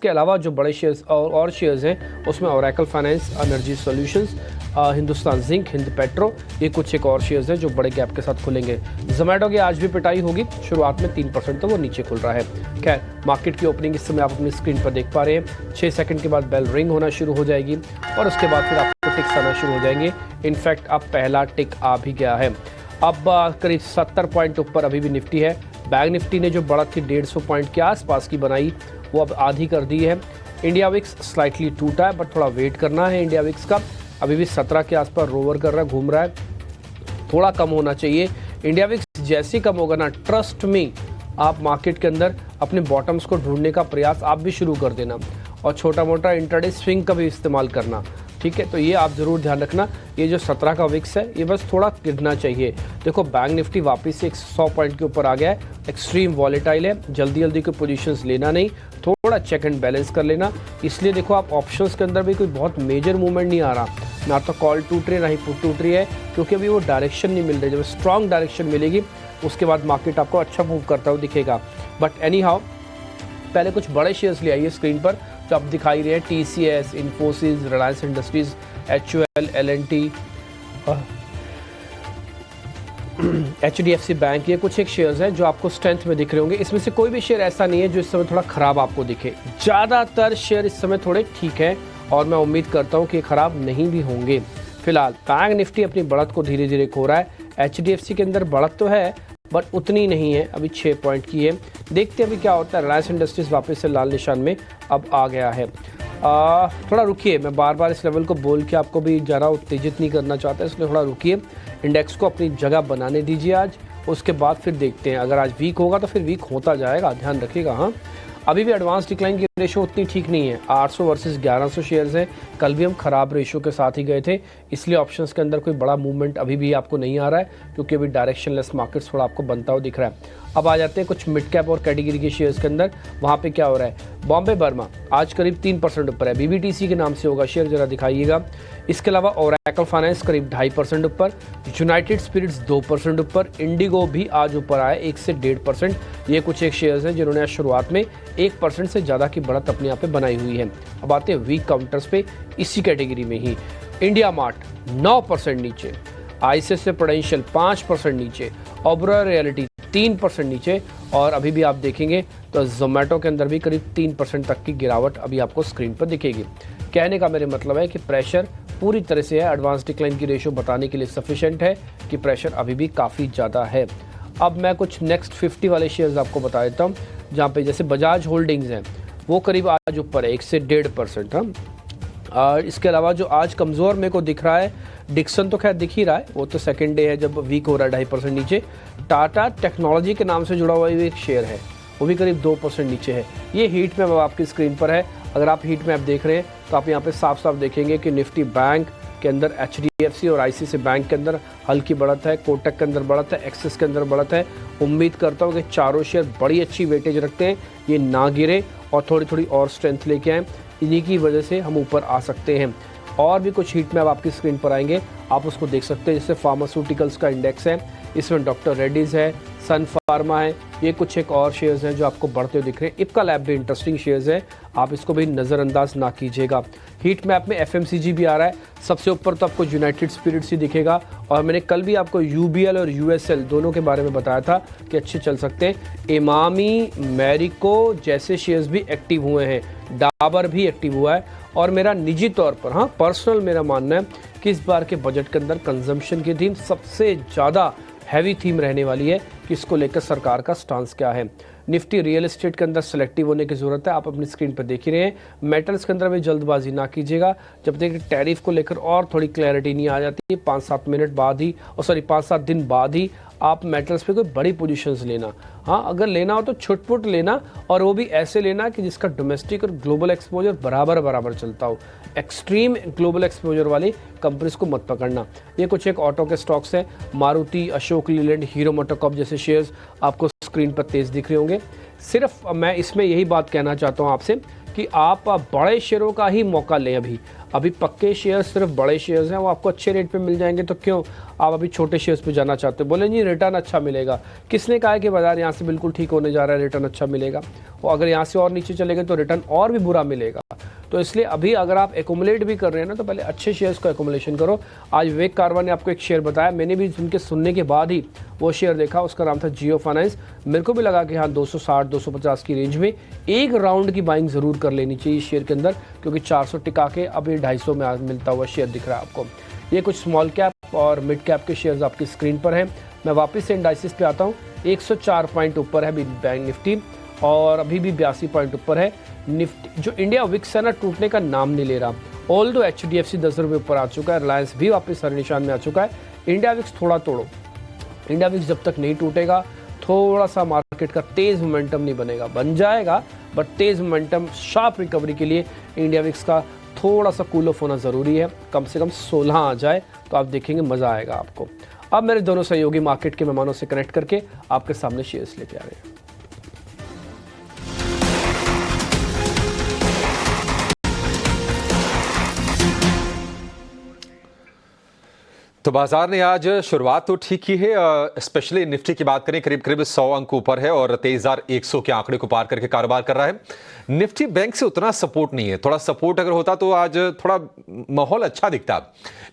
इसके अलावा जो बड़े शेयर्स और शेयर्स हैं उसमें Oracle finance, energy solutions, Hindustan zinc, Hind petro, ये कुछ एक और शेयर्स हैं जो बड़े गैप के साथ खुलेंगे। जोमेटो की आज भी पिटाई होगी, शुरुआत में 3% तो वो नीचे खुल रहा है। खैर, मार्केट की ओपनिंग इस समय आप अपनी स्क्रीन पर देख पा रहे हैं। 6 सेकंड के बाद बेल रिंग होना शुरू हो जाएगी और उसके बाद फिर आपको टिक्स आना शुरू हो जाएंगे। इनफैक्ट अब पहला टिक आ भी गया है। अब करीब 70 पॉइंट ऊपर अभी भी निफ्टी है। बैंक निफ्टी ने जो बढ़त थी 150 पॉइंट के आसपास की बनाई, वो अब आधी कर दी है। इंडिया विक्स स्लाइटली टूटा है, बट थोड़ा वेट करना है। इंडिया विक्स का अभी भी 17 के आसपास रोवर कर रहा है, घूम रहा है, थोड़ा कम होना चाहिए। इंडिया विक्स जैसे कम होगा ना, ट्रस्ट में आप मार्केट के अंदर अपने बॉटम्स को ढूंढने का प्रयास आप भी शुरू कर देना और छोटा मोटा इंट्राडे स्विंग का भी इस्तेमाल करना, ठीक है। तो ये आप ज़रूर ध्यान रखना। ये जो 17 का विक्स है ये बस थोड़ा गिरना चाहिए। देखो, बैंक निफ्टी वापस से 100 पॉइंट के ऊपर आ गया है, एक्सट्रीम वॉलेटाइल है, जल्दी जल्दी कोई पोजीशंस लेना नहीं, थोड़ा चेक एंड बैलेंस कर लेना। इसलिए देखो, आप ऑप्शंस के अंदर भी कोई बहुत मेजर मूवमेंट नहीं आ रहा, ना तो कॉल टूट रही है ना ही पुट टूट रही है, क्योंकि अभी वो डायरेक्शन नहीं मिल रही। जब स्ट्रॉन्ग डायरेक्शन मिलेगी उसके बाद मार्केट आपको अच्छा मूव करता हुआ दिखेगा। बट एनी हाउ, पहले कुछ बड़े शेयर्स ले आइए स्क्रीन पर जो आप दिखाई रहे हैं। TCS, Infosys, Reliance industries, HUL, L&T, HDFC bank, ये कुछ एक शेयर्स हैं जो आपको स्ट्रेंथ में दिख रहे होंगे। इसमें से कोई भी शेयर ऐसा नहीं है जो इस समय थोड़ा खराब आपको दिखे। ज़्यादातर शेयर इस समय थोड़े ठीक हैं और मैं उम्मीद करता हूँ कि खराब नहीं भी होंगे। फिलहाल बैंक निफ्टी अपनी बढ़त को धीरे धीरे खो रहा है। HDFC के अंदर बढ़त तो है बट उतनी नहीं है, अभी 6 पॉइंट की है। देखते हैं अभी क्या होता है। रिलायंस इंडस्ट्रीज वापस से लाल निशान में अब आ गया है। थोड़ा रुकिए, मैं बार बार इस लेवल को बोल के आपको भी ज़रा उत्तेजित नहीं करना चाहता, इसलिए थोड़ा रुकिए। इंडेक्स को अपनी जगह बनाने दीजिए आज, उसके बाद फिर देखते हैं। अगर आज वीक होगा तो फिर वीक होता जाएगा, ध्यान रखिएगा। हाँ, अभी भी एडवांस डिक्लाइन की रेशो उतनी ठीक नहीं है। 800 वर्सेस 1100 शेयर्स हैं। कल भी हम खराब रेशो के साथ ही गए थे, इसलिए ऑप्शंस के अंदर कोई बड़ा मूवमेंट अभी भी आपको नहीं आ रहा है, क्योंकि अभी डायरेक्शनलेस मार्केट थोड़ा आपको बनता हुआ दिख रहा है। अब आ जाते हैं कुछ मिड कैप और कैटेगरी के शेयर्स के अंदर। वहाँ पे क्या हो रहा है। बॉम्बे बर्मा आज करीब 3% ऊपर है, BBTC के नाम से होगा शेयर, जरा दिखाइएगा। इसके अलावा ओरेकल फाइनेंस करीब 2.5% ऊपर, यूनाइटेड स्पिरिट्स 2% ऊपर, इंडिगो भी आज ऊपर आया 1 से 1.5%। ये कुछ एक शेयर्स हैं जिन्होंने शुरुआत में 1% से ज़्यादा की बढ़त अपने यहाँ पे बनाई हुई है। अब आते हैं वीक काउंटर्स पे, इसी कैटेगरी में ही। इंडिया मार्ट 9% नीचे, ICICI प्रूडेंशियल 5% नीचे, ओबेरॉय रियल्टी 3% नीचे, और अभी भी आप देखेंगे तो जोमेटो के अंदर भी करीब 3% तक की गिरावट अभी आपको स्क्रीन पर दिखेगी। कहने का मेरे मतलब है कि प्रेशर पूरी तरह से है। एडवांस डिक्लाइन की रेशो बताने के लिए सफिशिएंट है कि प्रेशर अभी भी काफ़ी ज़्यादा है। अब मैं कुछ नेक्स्ट 50 वाले शेयर्स आपको बता देता हूँ, जहाँ पे जैसे बजाज होल्डिंग्स हैं, वो करीब आज ऊपर है 1 से 1.5%। हाँ, इसके अलावा जो आज कमज़ोर मेरे को दिख रहा है, डिक्सन तो खैर दिख ही रहा है, वो तो सेकंड डे है जब वीक हो रहा है 2.5% नीचे। टाटा टेक्नोलॉजी के नाम से जुड़ा हुआ एक शेयर है, वो भी करीब 2% नीचे है। ये हीट मैप आपकी स्क्रीन पर है। अगर आप हीट मैप देख रहे हैं तो आप यहाँ पे साफ साफ देखेंगे कि निफ्टी बैंक के अंदर HDFC और ICICI बैंक के अंदर हल्की बढ़त है, कोटक के अंदर बढ़त है, एक्सिस के अंदर बढ़त है। उम्मीद करता हूँ कि चारों शेयर बड़ी अच्छी वेटेज रखते हैं, ये ना गिरे और थोड़ी थोड़ी और स्ट्रेंथ लेके आएँ। इन्हीं की वजह से हम ऊपर आ सकते हैं। और भी कुछ हीट मैप आपकी स्क्रीन पर आएंगे, आप उसको देख सकते हैं। जैसे फार्मास्यूटिकल्स का इंडेक्स है, इसमें डॉक्टर रेड्डीज़ है, सन फार्मा है, ये कुछ एक और शेयर्स हैं जो आपको बढ़ते हुए दिख रहे हैं। इप्का लैब भी इंटरेस्टिंग शेयर्स है, आप इसको भी नज़रअंदाज ना कीजिएगा। हीट मैप में FMCG भी आ रहा है, सबसे ऊपर तो आपको यूनाइटेड स्पिरिट्स ही दिखेगा। और मैंने कल भी आपको UBL और USL दोनों के बारे में बताया था कि अच्छे चल सकते हैं। इमामी, मैरिको जैसे शेयर्स भी एक्टिव हुए हैं, डाबर भी एक्टिव हुआ है। और मेरा निजी तौर पर, हाँ पर्सनल मेरा मानना है कि इस बार के बजट के अंदर कंजम्पशन की थीम सबसे ज़्यादा हैवी थीम रहने वाली है कि इसको लेकर सरकार का स्टांस क्या है। निफ्टी रियल एस्टेट के अंदर सेलेक्टिव होने की ज़रूरत है, आप अपनी स्क्रीन पर देख ही रहे हैं। मेटल्स के अंदर भी जल्दबाजी ना कीजिएगा, जब तक टैरिफ को लेकर और थोड़ी क्लैरिटी नहीं आ जाती है। 5-7 मिनट बाद ही, 5-7 दिन बाद ही आप मेटल्स पे कोई बड़ी पोजीशंस लेना। हाँ, अगर लेना हो तो छुटपुट लेना, और वो भी ऐसे लेना कि जिसका डोमेस्टिक और ग्लोबल एक्सपोजर बराबर बराबर चलता हो। एक्सट्रीम ग्लोबल एक्सपोजर वाली कंपनीज को मत पकड़ना। ये कुछ एक ऑटो के स्टॉक्स हैं, मारुति, अशोक लीलैंड, हीरो मोटोकॉर्प जैसे शेयर्स आपको स्क्रीन पर तेज दिख रहे होंगे। सिर्फ मैं इसमें यही बात कहना चाहता हूँ आपसे कि आप बड़े शेयरों का ही मौका लें। अभी पक्के शेयर सिर्फ बड़े शेयर्स हैं, वो आपको अच्छे रेट पे मिल जाएंगे, तो क्यों आप अभी छोटे शेयर्स पे जाना चाहते हो? बोले जी रिटर्न अच्छा मिलेगा। किसने कहा है कि बाजार यहाँ से बिल्कुल ठीक होने जा रहा है, रिटर्न अच्छा मिलेगा? और अगर यहाँ से और नीचे चलेंगे तो रिटर्न और भी बुरा मिलेगा। तो इसलिए अभी अगर आप एकोमुलेट भी कर रहे हैं ना, तो पहले अच्छे शेयर्स को एकोमुलेशन करो। आज विवेक कारवा ने आपको एक शेयर बताया, मैंने भी उनके सुनने के बाद ही वो शेयर देखा, उसका नाम था जियो फाइनेंस। मेरे को भी लगा कि हाँ 260-250 की रेंज में एक राउंड की बाइंग ज़रूर कर लेनी चाहिए शेयर के अंदर, क्योंकि 400 टिका के अब ये 250 में मिलता हुआ शेयर दिख रहा है आपको। ये कुछ स्मॉल कैप और मिड कैप के शेयर्स आपकी स्क्रीन पर हैं। मैं वापस से इंडाइसिस पे आता हूँ। 104 पॉइंट ऊपर है बैंक निफ्टी और अभी भी 82 पॉइंट ऊपर है निफ्टी। जो इंडिया विक्स है ना, टूटने का नाम नहीं ले रहा। ऑल दो HDFC 10 रुपये ऊपर आ चुका है, रिलायंस भी वापस हर निशान में आ चुका है। इंडिया विक्स थोड़ा तोड़ो, इंडिया विक्स जब तक नहीं टूटेगा थोड़ा सा मार्केट का तेज मोमेंटम नहीं बनेगा, बन जाएगा but Tej momentum sharp recovery के लिए इंडिया विक्स का थोड़ा सा कूल ऑफ होना ज़रूरी है। कम से कम 16 आ जाए तो आप देखेंगे मज़ा आएगा आपको। अब मेरे दोनों सहयोगी मार्केट के मेहमानों से कनेक्ट करके आपके सामने शेयर्स लेके आ रहे हैं। तो बाजार ने आज शुरुआत तो ठीक की है, स्पेशली निफ्टी की बात करें करीब करीब 100 अंक ऊपर है और 23,100 के आंकड़े को पार करके कारोबार कर रहा है। निफ्टी बैंक से उतना सपोर्ट नहीं है, थोड़ा सपोर्ट अगर होता तो आज थोड़ा माहौल अच्छा दिखता।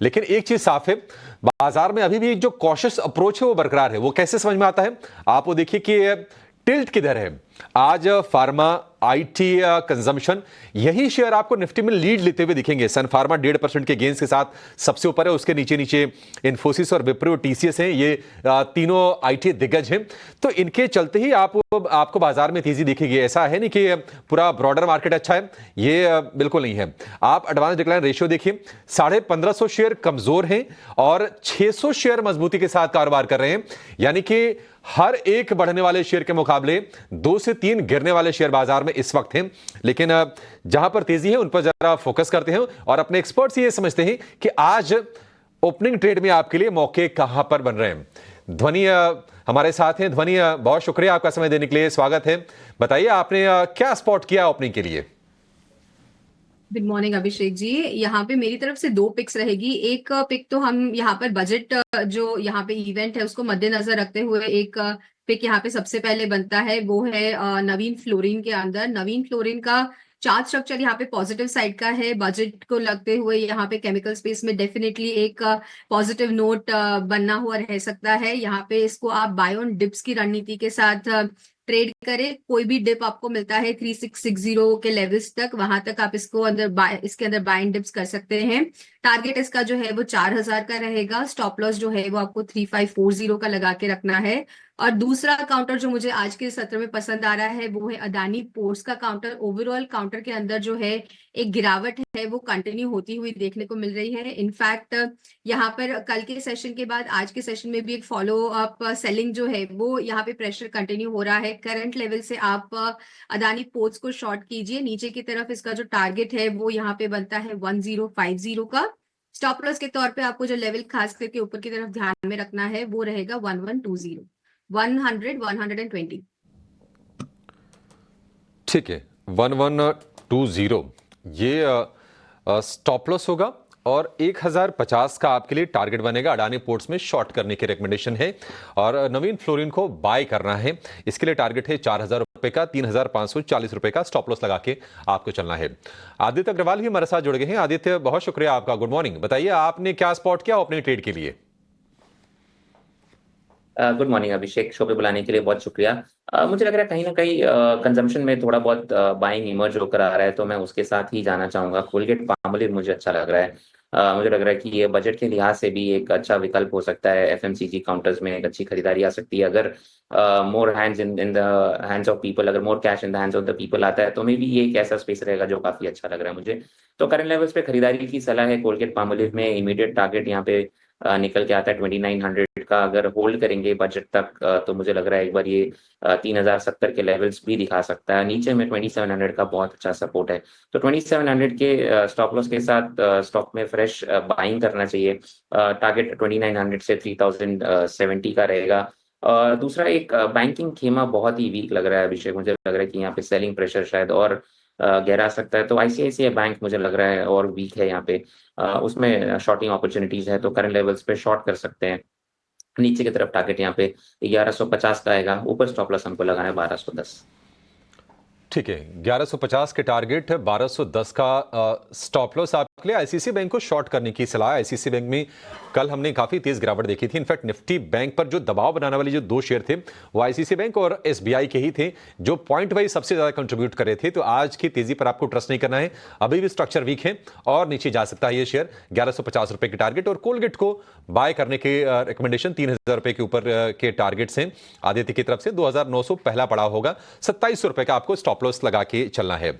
लेकिन एक चीज साफ है, बाजार में अभी भी जो कॉशियस अप्रोच है वो बरकरार है। वो कैसे समझ में आता है? आप वो देखिए कि टिल्ट किधर है। आज फार्मा, आईटी, कंजम्पशन, यही शेयर आपको निफ्टी में लीड लेते हुए दिखेंगे। सन फार्मा 1.5% के गेंस के साथ सबसे ऊपर है, उसके नीचे नीचे इन्फोसिस और विप्रो, TCS हैं। ये तीनों आईटी दिग्गज हैं। तो इनके चलते ही आपको बाजार में तेजी दिखेगी। ऐसा है नहीं कि पूरा ब्रॉडर मार्केट अच्छा है, ये बिल्कुल नहीं है। आप एडवांस डिक्लाइन रेशियो देखिए, 1550 शेयर कमजोर हैं और 600 शेयर मजबूती के साथ कारोबार कर रहे हैं। यानी कि हर एक बढ़ने वाले शेयर के मुकाबले 2 से 3 गिरने वाले शेयर बाजार में इस वक्त हैं। लेकिन जहां पर तेजी है उन पर जरा फोकस करते हैं और अपने एक्सपर्ट्स ये समझते हैं कि आज ओपनिंग ट्रेड में आपके लिए मौके कहां पर बन रहे हैं। ध्वनि हमारे साथ हैं। ध्वनि, बहुत शुक्रिया आपका समय देने के लिए, स्वागत है। बताइए आपने क्या स्पॉट किया ओपनिंग के लिए? Good morning Abhishek ji. यहाँ पे मेरी तरफ से 2 पिक्स रहेगी। एक पिक तो हम यहाँ पर बजट जो यहाँ पे इवेंट है उसको मद्देनजर रखते हुए एक पिक यहाँ पे सबसे पहले बनता है, वो है नवीन फ्लोरिन के अंदर। नवीन फ्लोरिन का चार्ट स्ट्रक्चर यहाँ पे पॉजिटिव साइड का है। बजट को लगते हुए यहाँ पे केमिकल स्पेस में डेफिनेटली एक पॉजिटिव नोट बनना हुआ रह सकता है। यहाँ पे इसको आप बाय ऑन डिप्स की रणनीति के साथ ट्रेड करें। कोई भी डिप आपको मिलता है 3660 के लेवल्स तक, वहां तक आप इसको इसके अंदर बाय एंड डिप्स कर सकते हैं। टारगेट इसका जो है वो 4000 का रहेगा। स्टॉप लॉस जो है वो आपको 3540 का लगा के रखना है। और दूसरा काउंटर जो मुझे आज के सत्र में पसंद आ रहा है वो है अदानी पोर्ट्स का काउंटर। ओवरऑल काउंटर के अंदर जो है एक गिरावट है वो कंटिन्यू होती हुई देखने को मिल रही है। इनफैक्ट यहाँ पर कल के सेशन के बाद आज के सेशन में भी एक फॉलो अप सेलिंग जो है वो यहाँ पे प्रेशर कंटिन्यू हो रहा है। करंट लेवल से आप अदानी पोर्ट्स को शॉर्ट कीजिए। नीचे की तरफ इसका जो टारगेट है वो यहाँ पे बनता है 1050 का। स्टॉप लॉस के तौर पे आपको जो लेवल खास करके ऊपर की तरफ ध्यान में रखना है वो रहेगा 1120, 100, 120। ठीक है, 1120 ये स्टॉप लॉस होगा और 1050 का आपके लिए टारगेट बनेगा। अडानी पोर्ट्स में शॉर्ट करने की रिकमेंडेशन है और नवीन फ्लोरिन को बाय करना है। इसके लिए टारगेट है 4000 रुपए का, 3540 रुपए का स्टॉप लॉस लगा के आपको चलना है। आदित्य अग्रवाल भी हमारे साथ जुड़ गए हैं। आदित्य, बहुत शुक्रिया आपका, गुड मॉर्निंग। बताइए आपने क्या स्पॉट किया अपने ट्रेड के लिए? गुड मॉर्निंग अभिषेक, शो पे बुलाने के लिए बहुत शुक्रिया। मुझे लग रहा है कहीं ना कहीं कंजम्पशन में थोड़ा बहुत बाइंग इमर्ज होकर आ रहा है, तो मैं उसके साथ ही जाना चाहूंगा। कोलगेट पामोलिव मुझे अच्छा लग रहा है। मुझे लग रहा है कि ये बजट के लिहाज से भी एक अच्छा विकल्प हो सकता है। FMCG काउंटर्स में एक अच्छी खरीदारी आ सकती है अगर more hands in the hands of people, अगर more cash in the hands of the people आता है तो मे बी ये एक ऐसा स्पेस रहेगा जो काफी अच्छा लग रहा है मुझे। तो करंट लेवल्स पे खरीदारी की सलाह है। कोलगेट पामोलिव में इमीडिएट टारगेट यहाँ पे निकल के आता है 2900 का। अगर होल्ड करेंगे बजट तक तो मुझे लग रहा है एक बार ये 3070 के लेवल्स भी दिखा सकता है। नीचे में 2700 का बहुत अच्छा सपोर्ट है। तो 2700 के स्टॉप लॉस के साथ स्टॉक में फ्रेश बाइंग करना चाहिए। टारगेट 2900 से 3070 का रहेगा। दूसरा एक बैंकिंग खेमा बहुत ही वीक लग रहा है अभिषेक। मुझे लग रहा है कि यहाँ पे सेलिंग प्रेशर शायद और गहरा सकता है। तो आईसीआईसीआई बैंक मुझे लग रहा है और वीक है यहाँ पे, उसमें शॉर्टिंग अपॉर्चुनिटीज है, तो करंट लेवल्स पे शॉर्ट कर सकते हैं। नीचे की तरफ टारगेट यहाँ पे 1150 का आएगा, ऊपर स्टॉप लॉस हमको लगाना है 1210। ठीक है, 1150 के टारगेट, 1210 का स्टॉप लॉस आपके लिए। आईसीआईसीआई बैंक को शॉर्ट करने की सलाह। आईसीआईसीआई बैंक में कल हमने काफी तेज गिरावट देखी थी। इनफैक्ट निफ्टी बैंक पर जो दबाव बनाने वाले जो दो शेयर थे वो आईसीआईसीआई बैंक और एसबीआई के ही थे, जो पॉइंट वाइज सबसे ज्यादा कंट्रीब्यूट कर रहे थे। तो आज की तेजी पर आपको ट्रस्ट नहीं करना है, अभी भी स्ट्रक्चर वीक है और नीचे जा सकता है ये शेयर। 1150 रुपए के टारगेट, और कोलगेट को बाय करने के रिकमेंडेशन 3000 रुपए के ऊपर के टारगेट्स हैं आदित्य की तरफ से। 2900 पहला पड़ा होगा, 2700 रुपए का आपको स्टॉप लॉस लगा के चलना है।